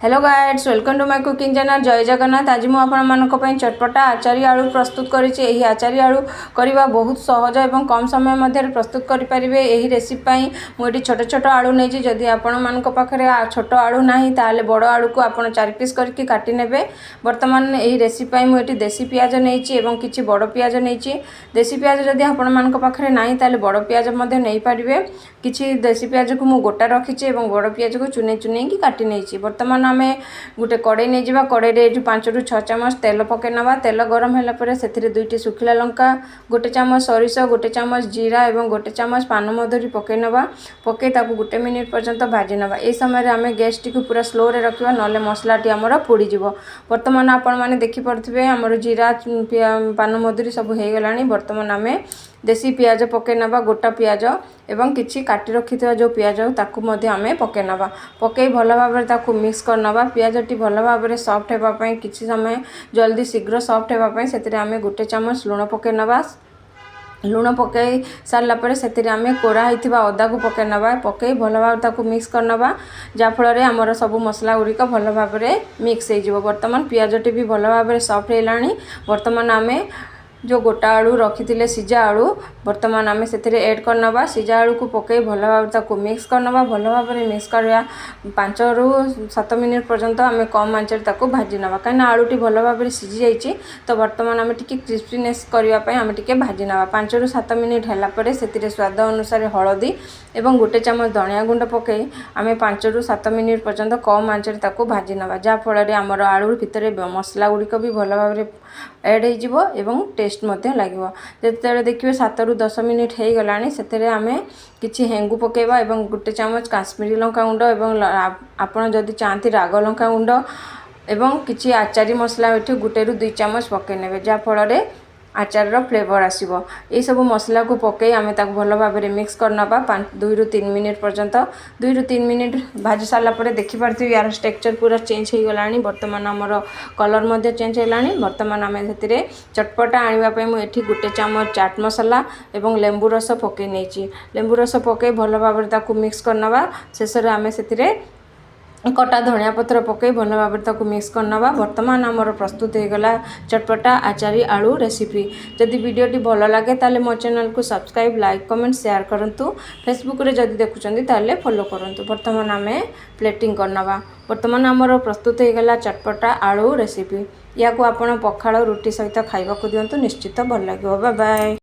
Hello guides, welcome to my cooking channel. जय जगन्नाथ। आज मुझे चटपटा आचारी आलू प्रस्तुत करी। आचारी आलू करवा बहुत सहज और कम समय मध्य प्रस्तुत करेंगे। यही रेसिपी मुझे छोट छोट आलू नहीं, जदि आपण पाखे छोट आलू ना ताले बड़ आलू को आप 4 पीस करके काटी नेबे। बर्तमान यही रेसिपी मुझे देसी पियाज नहीं किसी बड़ पियाज नहीं। देसी पियाज जदि आपण पाखे ना ताले बड़ पियाज नहीं पारे। किसी देसी पियाज को मुझे गोटा रखी बड़ पियाज को चुने चुने काटी नहीं। बर्तमान आम गोटे कड़े नहीं जावा। कड़े 5 ରୁ 6 चामच तेल पकई नवा। तेल गरम है से 2टी सुखिला लंका, गोटे चामच सरिष, गोटे चामच जीरा और गोटे चामच पान मधुरी पकई नवा। पकई ताकू 1 मिनिट पर्यंत भाजी नवा। ए समय आम गैस टी पूरा स्लो रे रखा, ना मसलाटी आमर पोड़ीज। बर्तमान आपण मैंने देखिपे आमर जीरा पान मधुरी सब हो गला। बर्तमान आम देसी पियाज पकई नवा, गोटा पियाज एवं किछि काटी रखि जो पियाज ताकू आम पकई नवा। पकई भल भाव मिक्स करनवा। पियाजटी भल भाव सॉफ्ट होगापी किछि समय जल्दी शीघ्र सॉफ्ट होगापी से आम गोटे चामच लुण पकई नवा। लुण पकई सारापर से आम कोड़ा होता अदा को पकई नवा। पकई भल भाव मिक्स करनवा, जहाँफल आमर सब मसला गुड़िक भल भाव मिक्स हो। बर्तमान पियाजटी भी भल भाव सॉफ्ट होलानी। बर्तमान आम जो गोटा आलू रखी थे सीजा आलू बर्तमान आम से ऐड करनवा। सीजा आलू को पकई भल भाव मिक्स करनवा। भल भाव मिक्स करवा 5 ରୁ 7 मिनिट पर्यंत आम कम आंचर भाजी नवा। कहीं आलूटी भल भाव सीझी जाइए तो बर्तमान आम टी क्रिस्पीनेस करने आम टी भाजी नवा। 5 ରୁ 7 मिनिट है से स्वाद अनुसार हलदी और गोटे चामच धनिया गुंड पकई आम 5 ରୁ 7 मिनिट पर्यंत कम आंचर भाजी नवा। जहाँफल आमर आलू भितर मसला गुड़िक भी भल भाव ऐड हो टेस्ट लगे। जिते देखिए 7 ରୁ 10 मिनिट हो गला से आम किसी हेंगू पकेबा और गोटे चामच काश्मीरी लंका गुंड और आपड़ जदि चाहती राग लंका गुंड और किसी आचारी मसला ये 1 ରୁ 2 चामच पकई ने, जहाँफल आचार फ्लेवर आसो। ये सब मसला को पकई आम भल भाव मिक्स करनवा 2 ରୁ 3 मिनिट पर्यंत। 2 ରୁ 3 मिनिट भाजी सारापर देखिपे यार टेक्सचर पूरा चेंज हो गला। बर्तमान आमर कलर चेंज होगा। बर्तमान आम से चटपटा आने मुझे गोटे चामच चाट मसला और लेंबू रस पकई नहीं। लेंबू रस पकई भल भाव मिक्स करनवा। शेष में आम से कटा धनिया पत्र पकई भल भाव मिक्स करनवा। बर्तमान आमर प्रस्तुत हो गला चटपटा आचारी आलू रेसिपी। जदि वीडियोटी भल लगे ताले मो चैनल को सब्सक्राइब, लाइक, कमेंट, शेयर करंतु। फेसबुक रे जदि देखुचंदी ताले फॉलो करंतु। बर्तमान आम प्लेटिंग करनवा। बर्तमान आमर प्रस्तुत हो गला चटपटा आलू रेसिपी। या को आपण पखाल रुटी सहित खाइबा को दियंतु, निश्चित भल लगे। Bye bye.